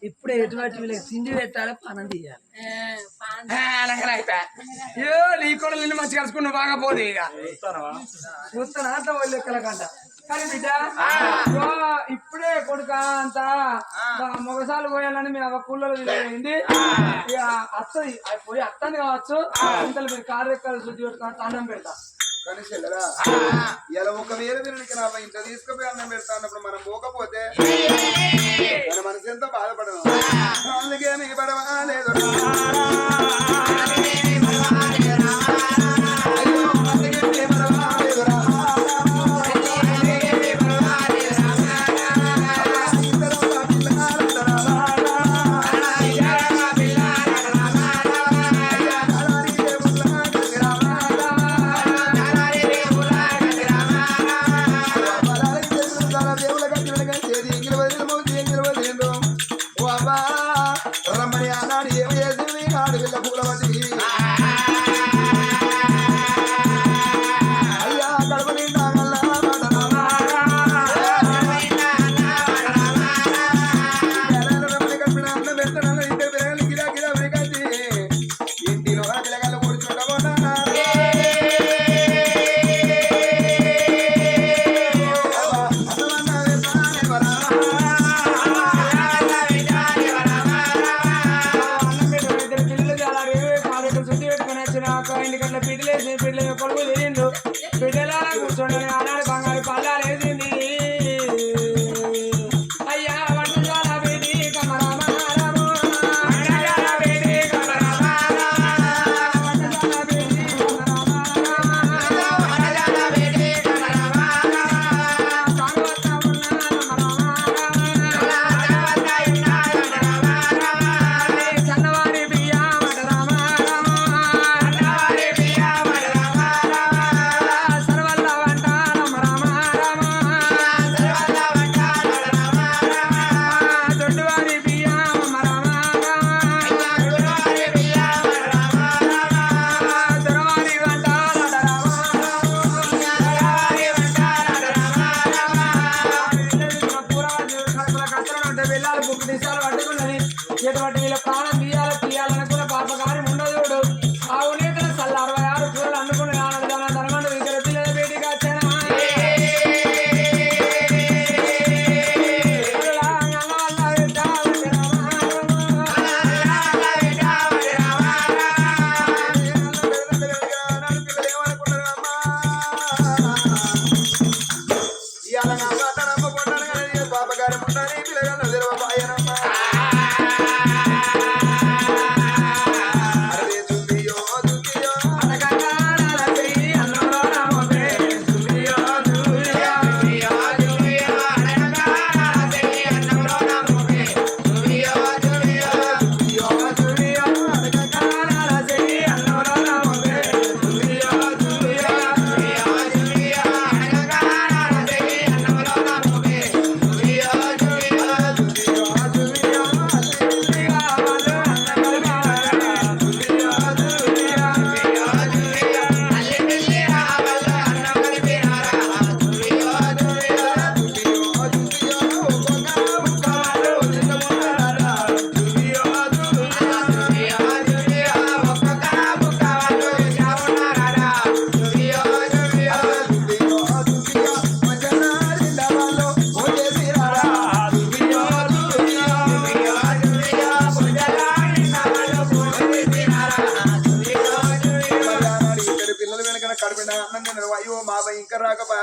ఇప్పుడే ఎటువంటి వీళ్ళకి తిండి పెట్టాలి పానం తీయాలి నీ కూడా నిన్ను మంచి కలుసుకున్నావు బాగా పోదు ఇక చూస్తానా అంత వాళ్ళు లెక్కల కంట కానీ బిడ్డ ఇప్పుడే కొడుక అంతా మొగసాలు పోయాలని మీ కూలలో అయింది ఇక అత్తది పోయి అత్తని కావచ్చు అంతలో మీరు కారు ఎక్కలు శుద్ధి పెట్టుకుని అన్నం పెడతా కానీ చెల్లరా ఇలా ఒకవేళ వీరికి నా ఇంత తీసుకుపోయి అన్నం పెడతా అన్నప్పుడు మనం పోకపోతే మన మనసు ఎంతో బాధపడదు అందుకే నీకు పడవలేదు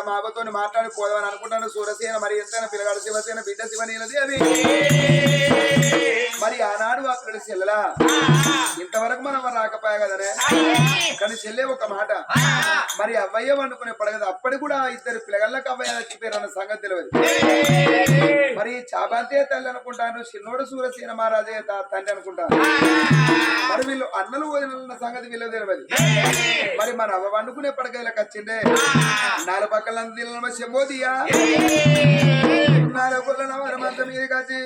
మాబతో మాట్లాడిపోదామని అనుకుంటాను సూరసేన మరి ఎంతైనా పిల్లగాడు శివసేన బిడ్డ శివనీలది అది మరి ఆనాడు అక్కడ చెల్లెలా ఇంతవరకు మనం రాకపోయా కదనే కానీ చెల్లె ఒక మాట మరి అవ్వయ్య వండుకునే పడగదు అప్పటి కూడా ఇద్దరు పిల్లగాళ్ళకి అవ్వయ్య చచ్చిపోయారు అన్న సంగతి తెలియదు మరి చాబాంతే తల్లి అనుకుంటాను చిన్నోడు సూరసేన మహారాజే తండ్రి అనుకుంటాను మరి వీళ్ళు అన్నలు వదిలిన సంగతి వీళ్ళు తెలియదు మరి మన అవ్వ వండుకునే పడగలకు వచ్చిండే నాలుగు పక్కల చెంబోదియా నాలుగు వరమంత మీరు కచ్చి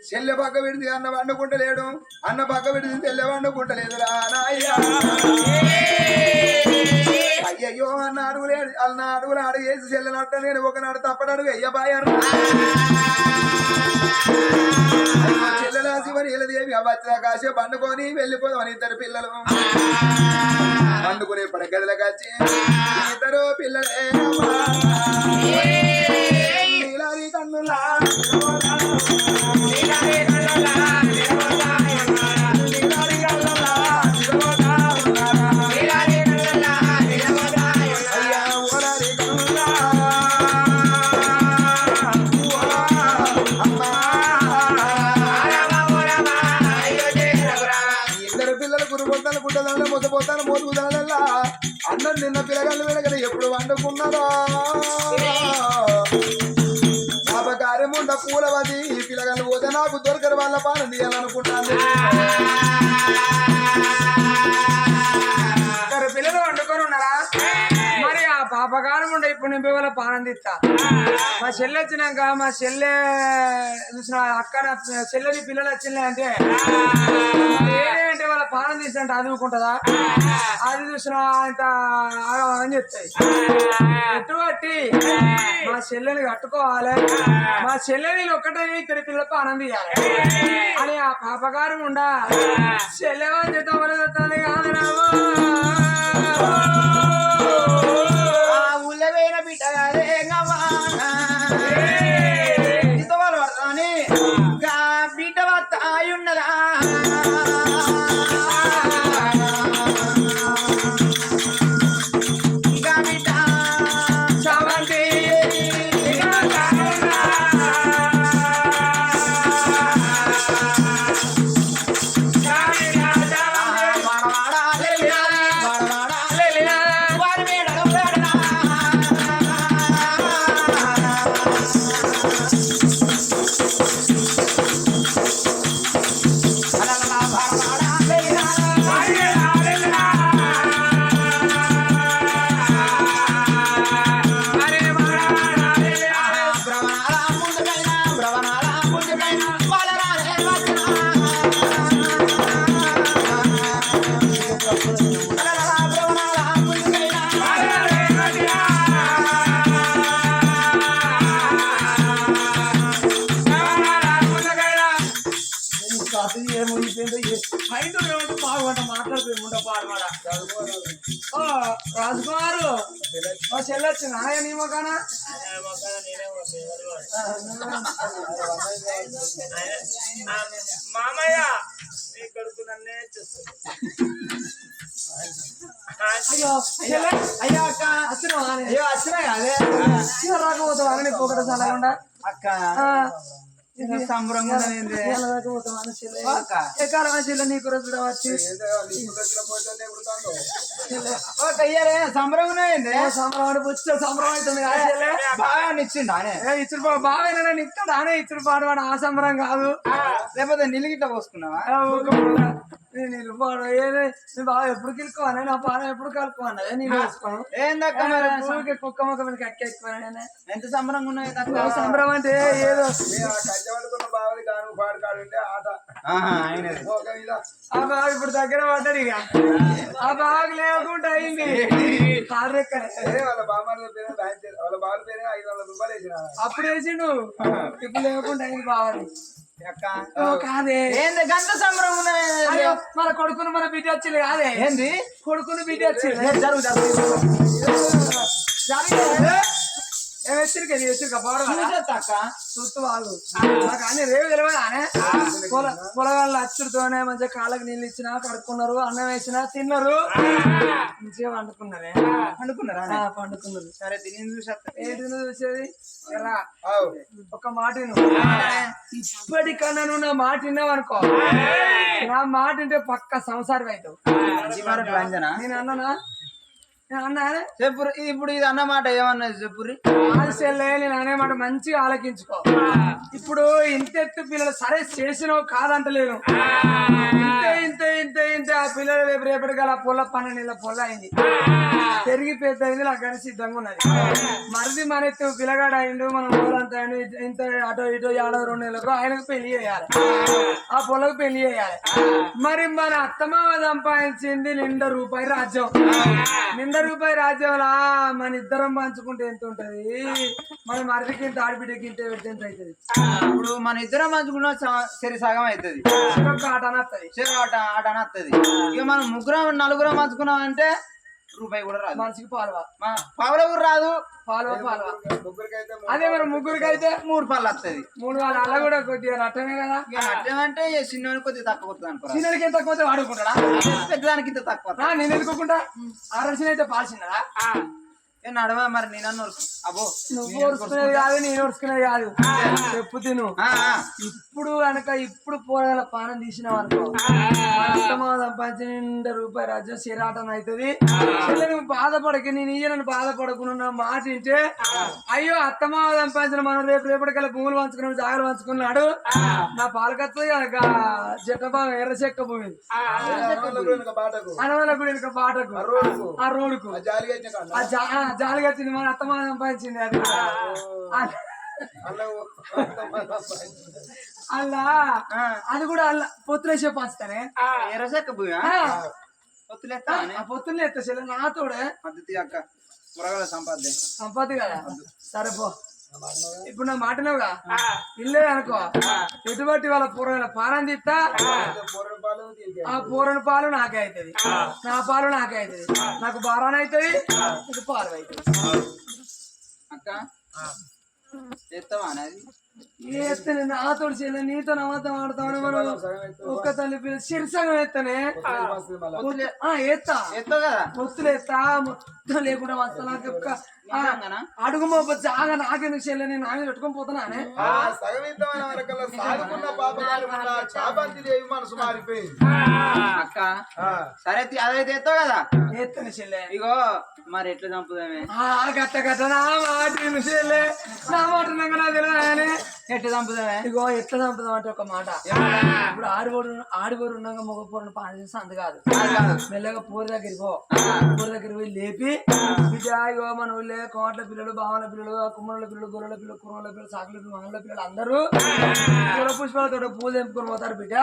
చెల్లె పక్క విడిది అన్న వండుకుంటలేడు అన్న పక్క విడిది చెల్లె వండుకుంటలేదు రా నాయ్యా అయ్యయ్యో అన్న అన్న అడుగులు అడుగు వేసి చెల్లెనట్ట నేను ఒకనాడు తప్పడడుగు అయ్యబాయరు చెల్లెల శివని ఇలదేవి వచ్చిన కాసేపు పండుకొని వెళ్ళిపోదామని ఇద్దరు పిల్లలు పండుకునే పడగదిలోకి వచ్చి ఇద్దరు పిల్లలే నీలారి కన్నులా మొదపోతాను మోతుకుదానల్లా అన్నం నిన్న పిల్లగాళ్ళు వెనకనే ఎప్పుడు వండుకున్నారో పాపకార్యముండ పూలవది ఈ పిల్లగాళ్ళు పోతే నాకు దొరకరు వాళ్ళ పాలన తీయాలనుకుంటాను పిల్లలు వండుకొని ఉన్నారా మరి ఆ పాపకారం ఉండే ఇప్పుడు నేను వాళ్ళ పానందిస్తా మా చెల్లె వచ్చినాక మా చెల్లె చూసిన అక్క చెల్లెని పిల్లలు వచ్చినాయి అంటే అంటే వాళ్ళ పానం తీసినట్టు అదుకుంటుందా అది చూసిన అంత అని చెప్తాయి ఎటువంటి మా చెల్లెని కట్టుకోవాలి మా చెల్లెని ఒక్కటే ఇద్దరి పిల్లల పానం తీయాలి అని ఆ పాపకారం ఉండా చెల్లెమని చెప్తాం వల్ల కాదు ఉల్లవేన బిడ్డగారే పడతాని బిడ్డ తాయున్నదా బిడ్డ చావంతి రాజుకుమారు చెల్లొచ్చు నాయ నీ మొక్కనా మామయ్య నీ కొడుకు నన్నే అయ్యా అక్క వచ్చినా కాదే రాకపోతావు అని పోకట చల్లకుండా అక్క సంబరంగా చెల్లె నీకు రోజు వచ్చి సంబరంగా సంబరం పుచ్చ సంబరం అవుతుంది బాగా ఇచ్చిండు ఇచ్చుడు బాగా ఇస్తాడు ఆనే ఇచ్చుడు పాడు వాడు ఆ సంబరం కాదు లేకపోతే నిలిగిట్ట పోసుకున్నావా నీళ్ళు పాడు ఏది బాగా ఎప్పుడు కిలుకోవాలి నా పానం ఎప్పుడు కలుపుకోవాలి నేను వేసుకోను ఏందక్క మరి కుక్క మొక్క మీద కక్క ఎక్కువ ఎంత సంబరంగా ఉన్నాయి సంబరం అంటే ఏదో బావది కాను పాడు కాడుంటే ఆట ఆ బాగా ఇప్పుడు దగ్గర పడ్డాడు ఇక ఆ బాగా లేకుండా అయింది కారు ఎక్కడ వాళ్ళ బామ్మ పేరు వాళ్ళ బాల పేరు 500 రూపాయలు వేసిన అప్పుడు వేసిండు ఇప్పుడు లేకుండా అయింది బావని కాదే ఏంది గంట సంబరం ఉన్నాయి మన కొడుకును మన బిడ్డ వచ్చింది కాదే ఏంది కొడుకును బిడ్డ వచ్చింది చూస్తూ వాళ్ళు కానీ రేవు తెలియదానే పొలగాళ్ళ అచ్చుడితోనే మంచిగా కాళ్ళకి నీళ్ళు ఇచ్చినా కడుక్కున్నారు అన్నం వేసినా తిన్నారు మంచిగా వండుకున్నారే పండుకున్నారు సరే తిని చూసా ఏంటి చూసేది ఎరా ఒక మాట ఇప్పటికన్నా నువ్వు నా మాట విన్నావు అనుకో నా మాట వింటే పక్క సంసారం అవుతావు నేను అన్నానా చెప్పురు ఇప్పుడు ఇది అన్నమాట ఏమన్నది చెప్పురి నేను అనేమాట మంచిగా ఆలకించుకో ఇప్పుడు ఇంతెత్తు పిల్లలు సరే చేసినావు కాదంటలేను ఇంతే ఇంతే ఇంతే ఇంతే ఆ పిల్లలు రేపటి గల పొల్ల 12 పొల్ల అయింది పెరిగి పెద్ద అయింది నాకు కానీ సిద్ధంగా ఉన్నది మరిది మన ఎత్తు పిల్లగాడు అయిండు మనం ఊరంతా ఇంత అటో ఇటో 2 నెలలకు ఆయనకు పెళ్లి చేయాలి ఆ పొలకు పెళ్లి చేయాలి మరి మన అత్తమామ సంపాదించింది 100 రూపాయలు రాజ్యం 100 రూపాయి రాజ్యంలా మన ఇద్దరం పంచుకుంటే ఎంత ఉంటది, మన మరిదికి ఇంత ఆడబిడ్డకి ఇంత పెడితే ఎంత అవుతుంది? ఇప్పుడు మన ఇద్దరం మంచుకున్న సరి సగం అవుతుంది, ఒక ఆట అనత్తది, ఆట అనత్తది. ఇక మనం ముగ్గురం నలుగురం మంచుకున్నాం అంటే రూపాయి కూడా రాదు, మనిషికి పాలువా పావుల కూడా రాదు, పాలువా. ముగ్గురికైతే అదే మరి ముగ్గురికి అయితే 3 పళ్ళు వస్తుంది. 3 వాళ్ళు అలా కూడా కొద్దిగా నట్టమే కదా. అట్లేమంటే చిన్న కొద్దిగా తక్కువ వస్తుంది అనుకో, చిన్నకి ఎంత కొద్దిగా వాడుకుంటాడా, పెద్దదానికి ఇంత తక్కువ. నేను ఎందుకుంటా ఆరసిన అయితే పాల్సిందా? నడవ మరి నేను అబ్బో నువ్వు ఓడుచుకునేది కాదు, నేను ఓడుచుకునేది కాదు, చెప్పు తిను. ఇప్పుడు పోరగల పానం తీసినావు అనుకో, సంపాదించిన రూపాయి రాజ్యం శరాటం అవుతుంది. నువ్వు బాధపడక, నేను నన్ను బాధపడకుండా మాట వింటే, అయ్యో అత్తమావ సంపాదించిన మనం రేపటికల్లా భూములు పంచుకున్నాడు, జాగ్రత్త పంచుకున్నాడు, నా పాలకత్వ జట్ట భాగం ఎర్ర చెక్క భూమి అనవల గుడి బాటకు ఆ రోడ్డుకు జాలిగచ్చింది, మన అత్తమావ సంపాదించింది. అది అలా అది కూడా అలా పొత్తులేసే పంచుతానే ఎర్రసెక్క భూమి పొత్తులు ఎత్తా చెల్లె నాతోడే పద్ధతి అక్క కూరగాయల సంపత్తి కదా. సరే పో, ఇప్పుడు నా మాటనేవుగా ఇల్లే అనుకో, ఎటువంటి వాళ్ళ పూర్వ పానం తీస్తా, ఆ పూరని పాలు నాకే అవుతుంది, నా పాలు నాకే అవుతుంది, నాకు బారాన అవుతుంది, నీకు పాలు అవుతుంది. అక్క చేస్తావా అనేది ఎత్తనే నాతో చెల్లె, నీతో నమ్మతం ఆడతామని మనం ఒక్క తల్లి పిల్ల శిరసంగం ఎత్తనే ఎత్తా కదా పొత్తులు ఎత్తా మొత్తం లేకుండా వస్తా. నాకు ఒక్క అడుగు మోప జాగా నాకెందుకు చెల్లె, నేను నాన్న పెట్టుకొని పోతున్నానే. అక్క సరే అదైతే ఎత్తావు కదా, ఎత్తనే చెల్లె. ఇగో మరి ఎట్లా చంపుదామే గట్ట గట్ట నా మాట చెల్లె, నా మాట నాకు తెలియదు. ఎట్లా చంపుదామే? ఇగో ఎట్లా చంపుదాం అంటే ఒక మాట, ఇప్పుడు ఆడిపోరు ఉన్నాక మగ పూరను పాన చేస్తే అంత కాదు, మెల్లగా పూరి దగ్గరికి పో, పూరి దగ్గరికి పోయి లేపి, బిడ్డ ఇగో మన ఊళ్ళే కోట్ల పిల్లలు, బావల పిల్లలు, కుమ్మల పిల్లలు, గొర్రెల పిల్లలు, కుర్రల పిల్లలు, సాకుల పిల్లలు, మంగళ పిల్లలు అందరూ పూల పుష్పాలతో పూలు తెంపుకొని పోతారు. బిడ్డ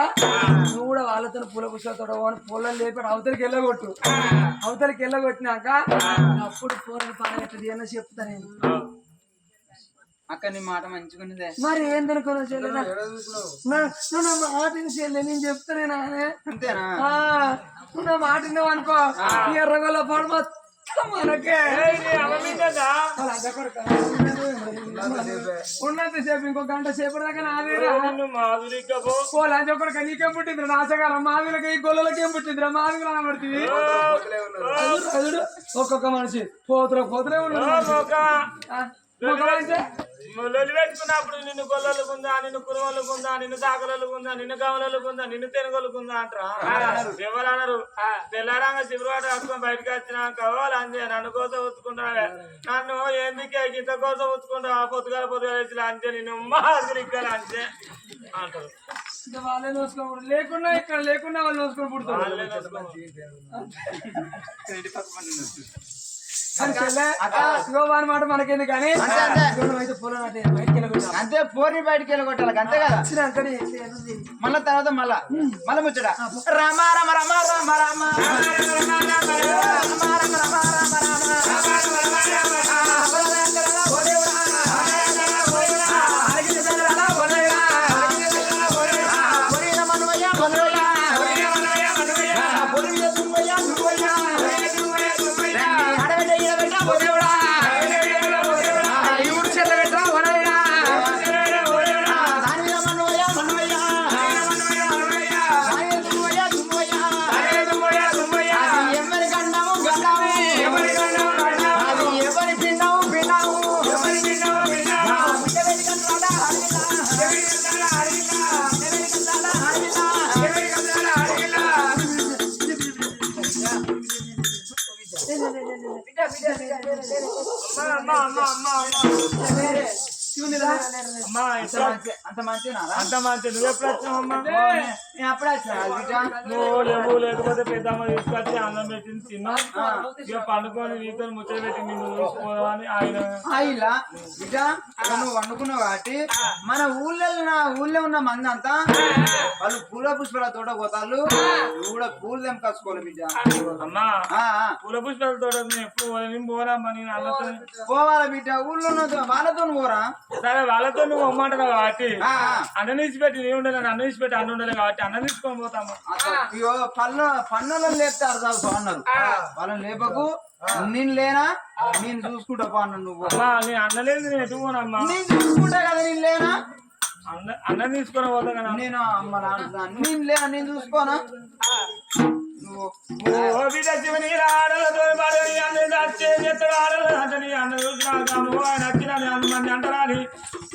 నువ్వు కూడా వాళ్ళతో పూల పుష్పాలతో పూలను లేపి అవతలికి వెళ్ళగొట్టు, అవతలికి వెళ్ళగొట్టినాక అప్పుడు పూరని పాన ఎట్లా అన్న చెప్తా నేను. అక్క నీ మాట మంచిగున్నదే, మరి ఏందనుకున్నా చెల్లె, నువ్వు నా మాట చెల్లె, నేను చెప్తానే నానే అంతేనా? నువ్వు నా మాట అనుకో, ఎర్రగొల్ల పాడు మొత్తం మనకే ఉన్నంతసేపు ఇంకో గంట సేపటి దాకా నాదేరా. లంచ కొడుక నీకేం పుట్టిందిరా నాశకాలం, మాదిలకి గొల్లలకేం పుట్టిందిరా మాదిగా అనబడుతుంది. ఒక్కొక్క మనిషి పోతులే ఉన్నాడు. లొల్లి పెట్టుకున్నప్పుడు నిన్ను గొల్లలుకుందా, నిన్ను కురువలుకుందా, నిన్ను దాకలలుకుందా, నిన్ను గమలలుకుందా, నిన్ను తెనుగొలుకుందా అంటారా? ఎవరు అన్నారు? తెల్లారంగా శివరాట కట్టుకొని బయటకు వచ్చినాక వాళ్ళు అంతే నన్ను కోసం ఉత్తుకుంటావే, నన్ను ఎందుకే ఇంత కోసం ఉత్తుకుంటావు, ఆ పొద్దుగా అంతే నిన్ను మాదిరిగ్గా అంతే అంటారు. వాళ్ళే నోసుకోకూడదు, లేకుండా ఇక్కడ లేకుండా వాళ్ళు నోసుకొని పుడతారు. మాట మనకేంది కానీ అంతే, పోర్ని బయటికి వెళ్ళగొట్టాలి అంతే కదా. మళ్ళా తర్వాత మళ్ళా ముచ్చట రామ రామ రామ రామ రామ అమ్మా ఎట్లా అంత మంచిగా అంత మంచి నువ్వు ఎప్పుడు వచ్చినావమ్మా నేను అప్పుడే వచ్చిన బిడ్డ నువ్వు లేవు లేకపోతే పెద్దమ్మ తీసుకొచ్చి అన్నం పెట్టింది తిన్నా ఇక పండుకొని నీతో ముచ్చట పెట్టి నిన్ను చూసుకోవాలని ఆయన ఇలా బిడ్డ నువ్వు వండుకున్నావు కాబట్టి మన ఊళ్ళో ఉన్న మంది అంతా వాళ్ళు పూల పుష్పాల తోట పోతాళ్ళు నువ్వు కూడా పూలు తెంపుకోవాలి బిడ్డ అమ్మా ఆ, ఆ. పూల పుష్పాల తోట ఎప్పుడు నేను పోరామ్మా నేను అన్నతో పోవాలా బిడ్డ ఊళ్ళో ఉన్న వాళ్ళతో పోరా సరే వాళ్ళతో నువ్వు అమ్మంటున్నావు కాబట్టి ఆ, ఆ. అన్నం తీసిపెట్టి నేను ఉండదు అన్నం తీసిపెట్టి అన్నం ఉండాలి కాబట్టి అన్నం తీసుకొని పోతాము అయ్యో పన్నులను లేపుతారు చదువు అన్నారు వాళ్ళని లేపకు నేను లేనా నేను చూసుకుంటా పో అన్న నువ్వు అమ్మా నేను అన్నలేదు నేను ఎటు పోనమ్మా నేను చూసుకుంటా కదా నేను లేనా అన్నం తీసుకొని పోతా కదా నేను అమ్మ నేను లేనా నేను చూసుకోనా నువ్వు ఓ బిడ్డ శివని ఆడలతో పాడని అన్ని దాచే ఎత్తడు ఆడలు అతని అన్న చూసినాము ఆయన వచ్చినని మంది అంటరాని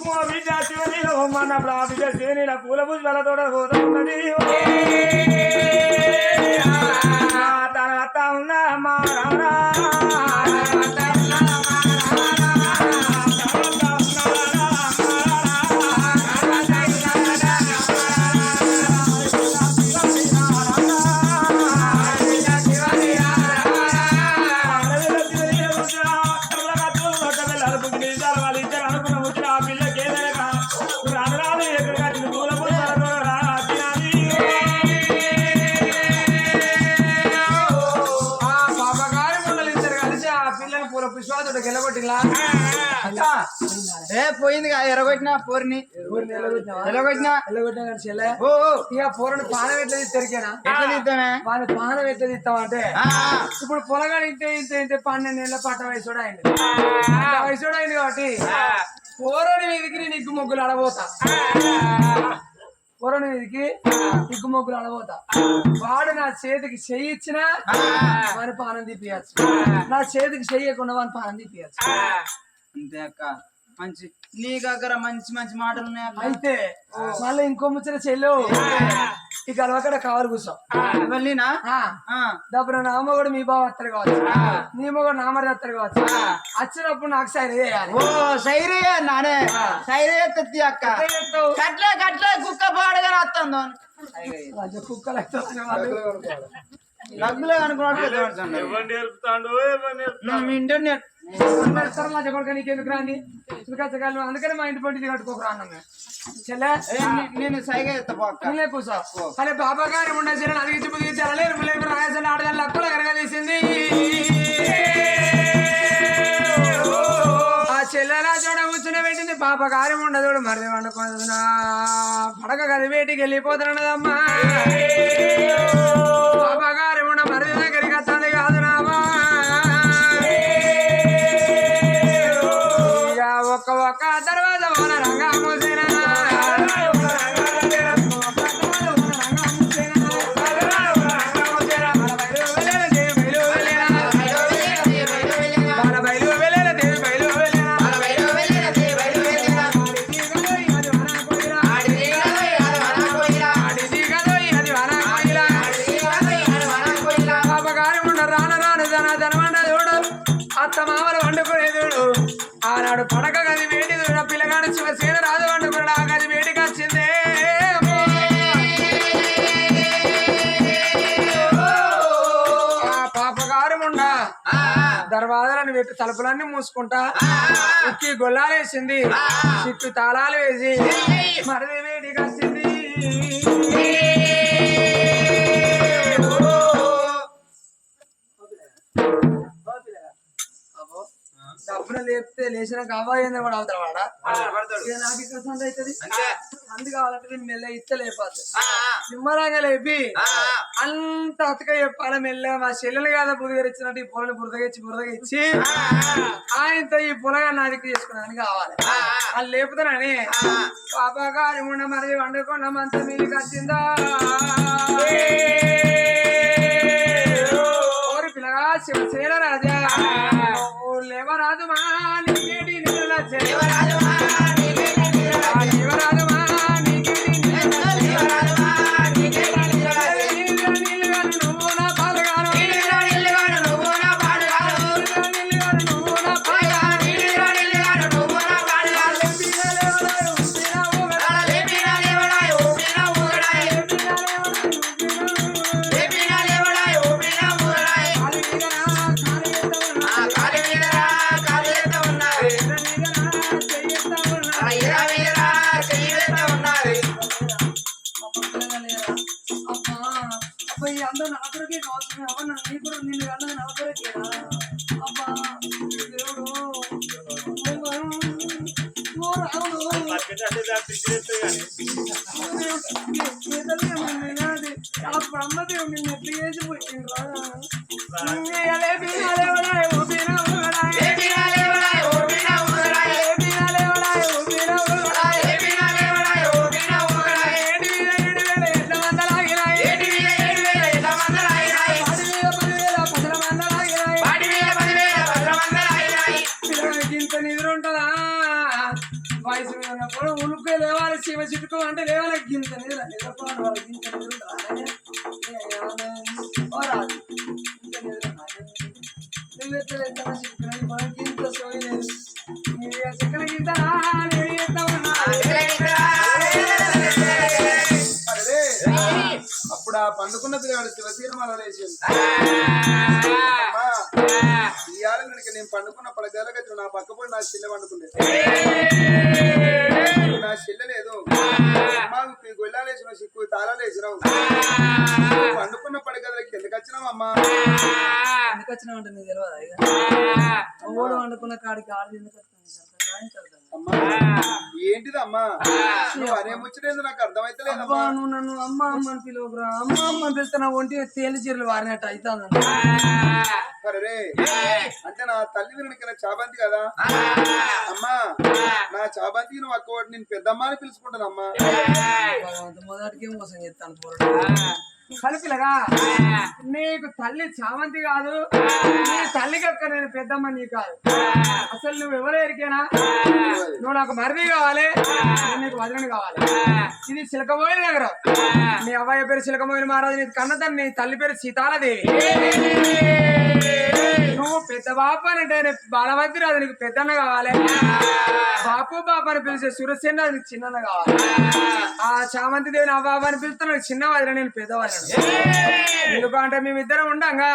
ఓ బిడ్డ శివని అన్నప్పుడు ఆ బిడ్డ శివని పూల పుష్పాలతో పోతా ఉన్నది తర్వాత ఉన్న మా రానా పుష్పాలతో గెలగొట్టిలా ఏ పోయింది ఎరగొట్టినా పోరిని ఎరగొట్టినా గెలగొట్టినా కానీ చెల్లె ఓ ఇక పూరని పానం ఎట్లా తెరికేనా ఎట్లా తీద్దామే వాళ్ళ పానం ఎట్లా తీస్తామంటే ఆ, ఇప్పుడు పొలగాడు ఇంత 12 ఏళ్ళ పట్ట వయసుడు అయింది వయసుడు అయింది కాబట్టి పూరని మీదకి నేను ఇగ్గు మొగ్గులు అడబోతా పూరని మీదకి ఇగ్గు మొగ్గులు అడబోతా వాడు నా చేతికి చెయ్యి ఇచ్చినా వాని పానం తీపియచ్చు నా చేతికి చెయ్యకుండా వాని పానం తీపియచ్చు అంతే అక్క మంచి నీ దగ్గర మంచి మంచి మాటలు ఉన్నాయి అక్క. అయితే మళ్ళీ ఇంకో ముచ్చట చెల్లు ఇక అలవక్కడ కావాలి కూర్చో వెళ్ళినా దప్పుడు నా మొగుడు మీ బావ అత్తరు కావచ్చు నీ మొగుడు నా మరి అత్తరు కావచ్చు వచ్చినప్పుడు నాకు సైన్ చేయాలి ఓ సైరే నానే సైరే తెత్తి అక్క కట్లే కట్లే కుక్క పాడగా వస్తుందో కుక్కలు నగ్గులే అనుకున్నట్టు ఎవరు నేర్పుతాడు ఎవరు నేర్పుతాడు ఇంటర్నెట్ నీకెందుకు రాని అందుకని మా ఇంటి పొట్టి కట్టుకోకరా అన్నాం చెల్లె నేను సైగా ఎత్తపోక కూర్చో అరే బాబా గారు ఉండే చెల్లెలు అదిగించి పుదిగించారు రాయసలు ఆడదాన్ని అక్కులు కనుక తీసింది ఆ చెల్లెలా చూడ కూర్చుని పెట్టింది పాప కార్యం ఉండదు మరిది వండుకున్నా పడక గది వేటికి వెళ్ళిపోతున్నదమ్మా పాప కార్యం ఉండ మరిది దగ్గరికి వస్తుంది కాదు నామా ఒక్క దర్వాజా మన రంగా మూసిన మామలు వండుకునేది ఆనాడు పడక గది వేడి పిల్లగాడు శివసేన రాజు వండుకున్నాడు ఆ గది వేడికి వచ్చిందే ఆ పాపగారు ఉండ దర్వాజాలను పెట్టి తలుపులన్నీ మూసుకుంటా ఉక్కి గొల్లాలేసింది చిట్టు తాళాలు వేసి మరిది వేడికి వచ్చింది డబ్బున లేపితే లేచిన కావాయింది కూడా అవుతాడు వాడ నాకు ఇక్కడ సంద అవుతుంది అందు కావాలంటే నేను మెల్ల ఇస్తే లేపద్దు నిమ్మరంగా లేపి అంత అతక చెప్పాలి మెల్ల మా చెల్లెలు కాదా బురదగిచ్చినట్టు ఈ పొలని బురదగా ఇచ్చి ఆయనతో ఈ పొలగా నాదికి చేసుకున్నాను కావాలి వాళ్ళు లేపుతానని పాపగారి ఉండ మరి వండుకున్న మంత మీది వచ్చిందా ఓరి పిల్లగా శివసేన రాజా లేవరాదు మా నీకేటి నిలుల లేవరాదు మా నీకేటి లేవరాదు మా నీకేటి లేవరాదు మా నీకేటి నిలుల నువ్వు నా పాలగాను నువ్వు నా పాలగాను నువ్వు నా పాలగాను నువ్వు నా పాలగాను కన్నది నా కొరకేనా అబ్బా దేవుడు ఓ రాముడు ఆ బ్రహ్మదేవుడు నిన్ను ఎట్లా చేసి పుట్టిండ్రా వయసు మీద ఉన్నప్పుడు ఉలుకే లేవాలి శివ చిట్టుకో అంటే లేవాలి గింత నిద్ర నిద్రపోవాలి వాళ్ళు గింత నిద్ర నువ్వెట్లా చిట్టుకుని మనకి ఇంత సోయి లేదు చిక్కన గింత అప్పుడు ఆ పండుకున్న పిల్లవాడు శివశీలమాల వేసింది ఇవాళ నేను పండుకున్న పడగలగచ్చు నా పక్కపోయి నా చెల్లె పండుకుంది నా చెల్లె లేదు గొల్లాలేసినావు సిక్కు తాళాలేసినావు పండుకున్న పడగలకి ఎందుకు వచ్చినావు అమ్మా ఎందుకు వచ్చినావు అంటే నీకు తెలియదా ఓడు వండుకున్న కాడికి ఆడది ఎందుకు ఏంటిదమ్మా నువ్వు అనే ముచ్చటేందు నాకు అర్థమైతలేదమ్మా నువ్వు నన్ను అమ్మ అమ్మని పిలువకురా అమ్మ అమ్మని పిలిస్తే నా ఒంటి తేలి చీరలు వారినట్టు అవుతాను సరే అంటే నా తల్లి వెనుక చాబంతి కదా అమ్మా నా చాబంతి నువ్వు అక్క నేను పెద్దమ్మ అని పిలుచుకుంటానమ్మా మొదటికే మోసం చేస్తాను కలిపిలగా నీకు తల్లి చామంతి కాదు నీ తల్లికి అక్క నేను పెద్దమ్మ నీ కాదు అసలు నువ్వు ఎవరు ఎరికేనా నువ్వు నాకు మరిది కావాలి నీకు వదిలిని కావాలి ఇది చిలకబోయిన నగరం నీ అబ్బాయి పేరు చిలకబోయిన మహారాజు నీ కన్నతల్లి నీ తల్లి పేరు సీతాలదేవి నువ్వు పెద్ద బాపు అని అంటే బాలవంతి రాదు నీకు పెద్దన్న కావాలి బాపు బాపు అని పిలిచే సురసేన నీకు చిన్న కావాలి ఆ చామంతి దేవిని ఆ బాబు అని పిలుస్తా నాకు చిన్న వదిన నేను పెద్ద వదిన ఎందుకంటే మేమిద్దరం ఉండంగా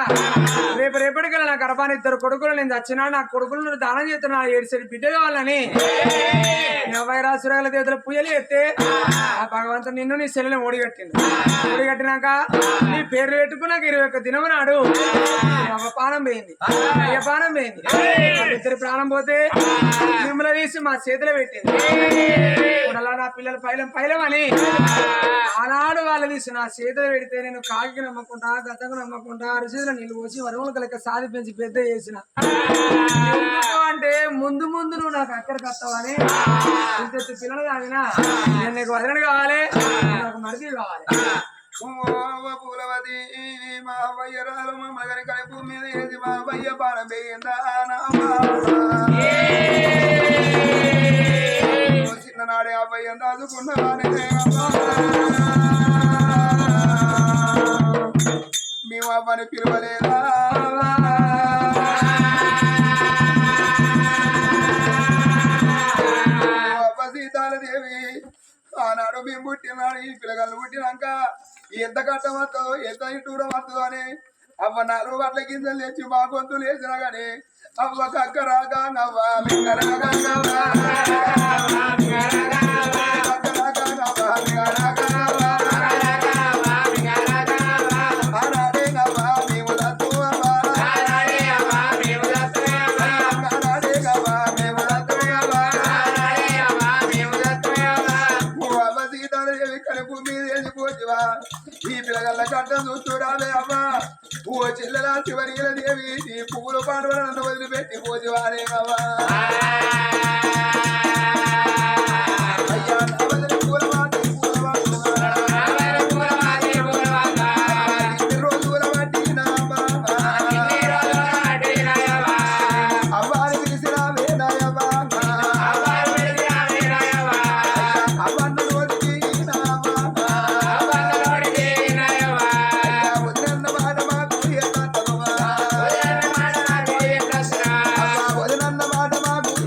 రేపటికల్లా నా గర్భాన్ని ఇద్దరు కొడుకులు నేను చచ్చినా నా కొడుకులు దానం చేస్తున్నా 7 సెడి బిడ్డ కావాలని 40 రాసురాల దేవతల పూజలు ఎత్తే ఆ భగవంతుడు నిన్ను నీ చెల్లెని ఓడిగట్టిండు ఓడిగట్టినాక నీ పేర్లు పెట్టుకున్నాక 21 దినం నాడు పానం పోయింది అయ్య పానం పోయింది ఇద్దరు ప్రాణం పోతే మిమ్మల్ని తీసి మా చేతిలో పెట్టింది అలా నా పిల్లలు పైలం అని ఆనాడు వాళ్ళు తీసి నా చేతిలో పెడితే నేను కాకి నమ్మకుండా గతకు నమ్మకుండా అరిచేతులు నీళ్ళు పోసి వరములకు లెక్క సాది పెంచి పెద్ద చేసిన అంటే ముందు నువ్వు నాకు అక్కడికి వస్తావని ఇంత పిల్లలు కాదినా నేను నీకు వదలని కావాలి నాకు మరిది కావాలి పూలవతి మా అవ్వయ్యరాలు మమ్మల్ని కడుపు మీద వేసి మా అవ్వయ్య పాడబోయిందా చిన్ననాడే అవ్వయ్య దాదుకున్నవానే మేము అవ్వని పిలవలేదా అవ్వ సీతాలదేవి ఆనాడు మేము పుట్టినాడు ఈ పిల్లగాళ్ళు పుట్టినాక ఎంత కట్టం వస్తుందో ఎంత ఇటూరం వస్తుందో అని అవ్వ 4 గంటల గింజలు తెచ్చి మా గొంతులు వేసినా గాని అవ్వ కక్కరాగా నవ్వా ఈ పిల్లగల్ల కట్టం చూస్తురాలే అమ్మా ఓ చెల్లెలా శివరియల దేవి ఈ పువ్వుల పాటలు నన్ను వదిలిపెట్టి పోతివారే అవ్వా అయ్యా నవలని పూల వాటి రోజుల వాటి అవ్వాలి పిలిచిన వేనాయవ్వా వదినన్న మాట మాకు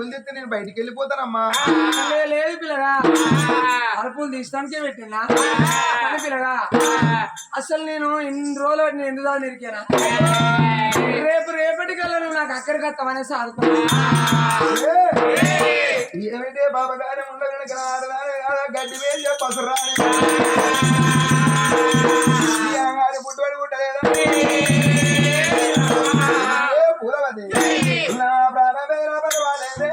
తలుపులు తెస్తే నేను బయటికి వెళ్ళిపోతానమ్మా. లేదు పిల్లగా అరుపులు తీస్తానికే పెట్టినా కానీ పిల్లగా అసలు నేను ఇన్ని రోజులు నేను ఎందుకు దాన్ని ఇరికానా రేపటికల్లా నువ్వు నాకు అక్కడికి వస్తామనేసి ఆడుతున్నా. ఏమిటే బాబా గారి ఉండగల గడ్డి వేసి పసురాని పుట్టుబడి పుట్టలేదా పూలవతి నా ప్రాణమే పర్వాలేదే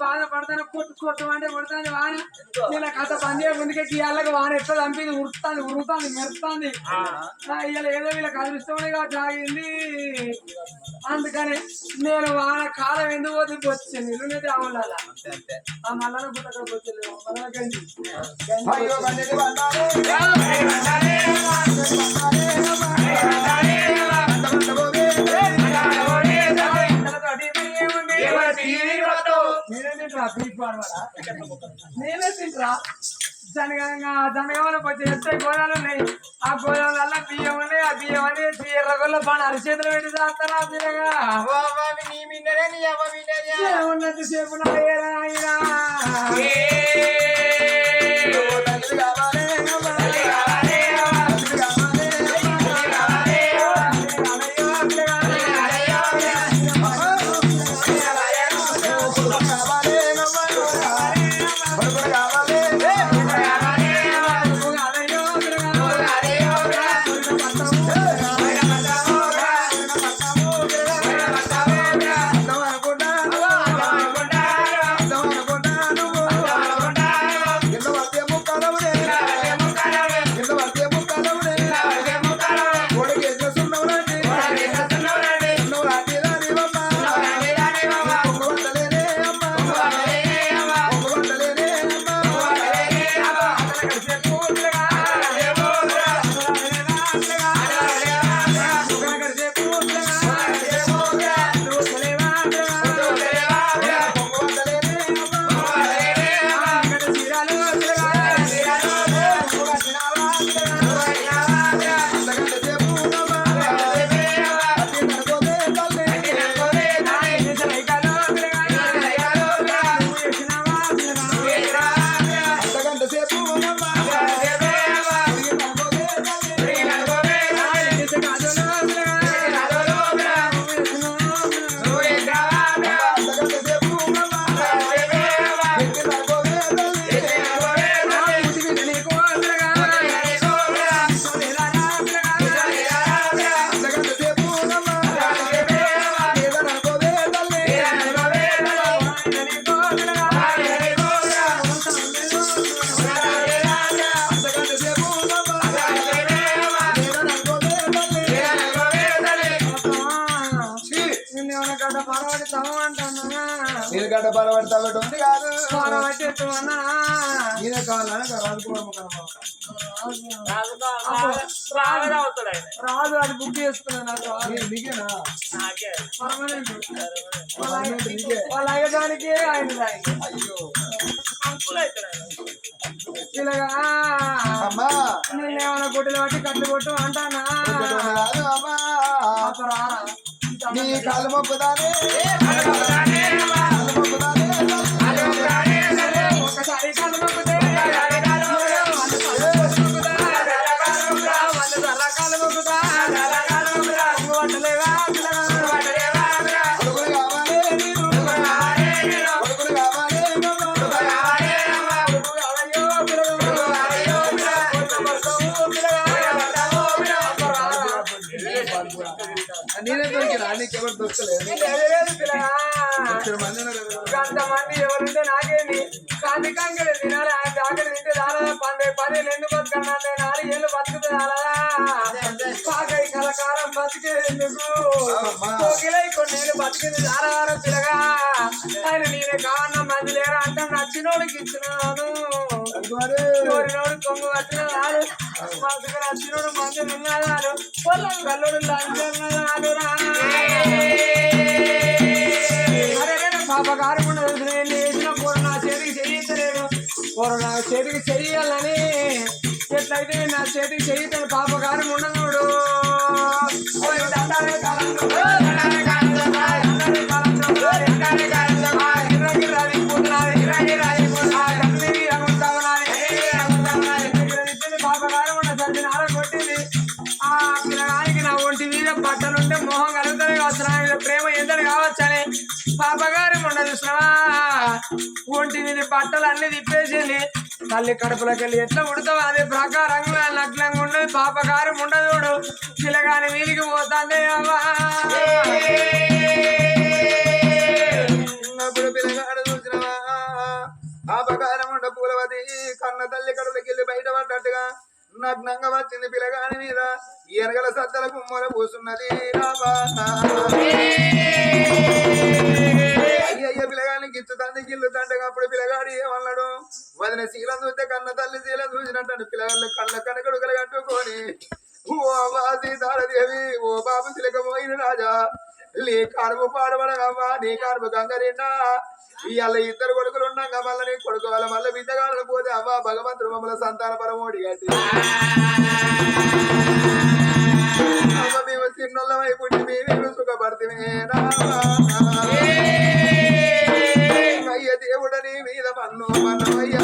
బాధపడతాను కొట్టుకోవటం కొడతాను వాన ఇలా కథ పందే ముందుకే గీయాలకు వాన ఎట్లా చంపింది ఉరుకుతాంది ఉరుకుతాంది మెరుపుతాంది ఇలా ఏదో వీళ్ళకి అదృష్టమే కాబట్టి ఆగింది. అందుకని నేను వాన కాలం ఎందుకు పోతే వచ్చాను ఇల్లునైతే అవ్వాలి ఆ మల్లన పుట్టక వచ్చలేదు నేనే తింటరా జనగంలో కొంచెం ఎత్తే గోళాలు ఉన్నాయి. ఆ గోళాల బియ్యం ఉన్నాయి. ఆ బియ్యం అని ఎర్రగొల్ల బాగా అరిచేతులు పెట్టి చేస్తారా ఉన్నంత సేపు నీళ్ళగడ్డ పరబడతాడు ఉంది కాదు ఈయన కావాలని రాదు అది బుక్ చేసుకున్నా మీకేనా పర్మనెంట్ వాళ్ళ అయ్యడానికి ఆయన అయ్యో ఇలాగా అమ్మా నేనేమన్నా గుడ్డలు బట్టి కట్లు కొట్టు అంటానా అమ్మా నీ కాలు మొక్కుదానే నీకెవరు దొరకలేదు లేదు పిల్లగా మంది ఉన్నారు కదా. అంతమంది ఎవరుంటే నాకేంటి కాంతి కంకెలు తినాలి ఆ జాకెట్ తింటే చాలా 10 ఎందుకు బతుకన్నా 4 ఏళ్ళు బతుకుతుందా పాకై కలకాలం బతికేందుకు కోకిలై కొన్నేళ్ళు బతికింది చాలా పిల్లగా ఆయన నేనే కావన్న మంది లేరా అంటే నచ్చినోడికి ఇచ్చినాను కోరినోడు కొంగు వచ్చిన రాదు మనసుకు నచ్చినోడు మంది ఉన్నాడు పొలం కల్లుడు లంచన్నాడు పాపకారం ఉండదు నేను వేసిన కూర నా చేతికి చెయ్యలేదు కూర నా చేతికి చెయ్యాలని ఎట్లయితే నా చేతికి చెయ్యలేదు పాపకారం ఉండదు పాపకారం ఉండదు కొట్టింది ఆ పిల్లగానికి నా ఒంటి మీద బట్టలుంటే మొహం కలుగుతుంది కావచ్చు నా మీద ప్రేమ ఎంతటి కావచ్చని పాపగారం ఉండదు శ్రమా ఒంటి మీద బట్టలు అన్ని తిప్పేసింది తల్లి కడుపులోకి వెళ్ళి ఎట్లా ఉడతావు అదే ప్రకారంగా నగ్నంగా ఉండదు పాపగారం ఉండదు పిల్లగాని వీధికి పోతాందే అవ్వా అప్పుడు పిల్లగాడు చూసినవా పాపకారం ఉండ పూలవతి కన్న తల్లి కడుపులోకి వెళ్ళి బయట పడ్డట్టుగా నగ్నంగా వచ్చింది పిల్లగాని మీద ఎనగల సద్దల గుమ్మల పూసున్నది అయ్యయ్య పిల్లగానికి ఇచ్చుతంది గిల్లుతండగా అప్పుడు పిల్లగాడు ఏమన్నాడు వదిన శీలం చూస్తే కన్న తల్లి శీలం చూసినట్టు పిల్లగాళ్ళు కళ్ళ కనకడుకలు కట్టుకొని ఓ అమ్మా సీతారదేవి ఓ బాబు తిలకపోయిన రాజా నీ కడుపు పాడబడగమ్మా నీ కడుపు గంగరిండా ఇవాళ 2 కొడుకులు ఉన్నాగా మళ్ళీ నీ కొడుకు వాళ్ళ మళ్ళీ బిడ్డగాలను పోతే అవ్వ భగవంతుడు మమ్మల్ని సంతాన పరమోడి కట్టి అమ్మ మేము చిన్నోళ్ళ వైపు మేము సుఖపడుతున్నా అయ్య దేవుడని మీద మన్ను మన్నమయ్య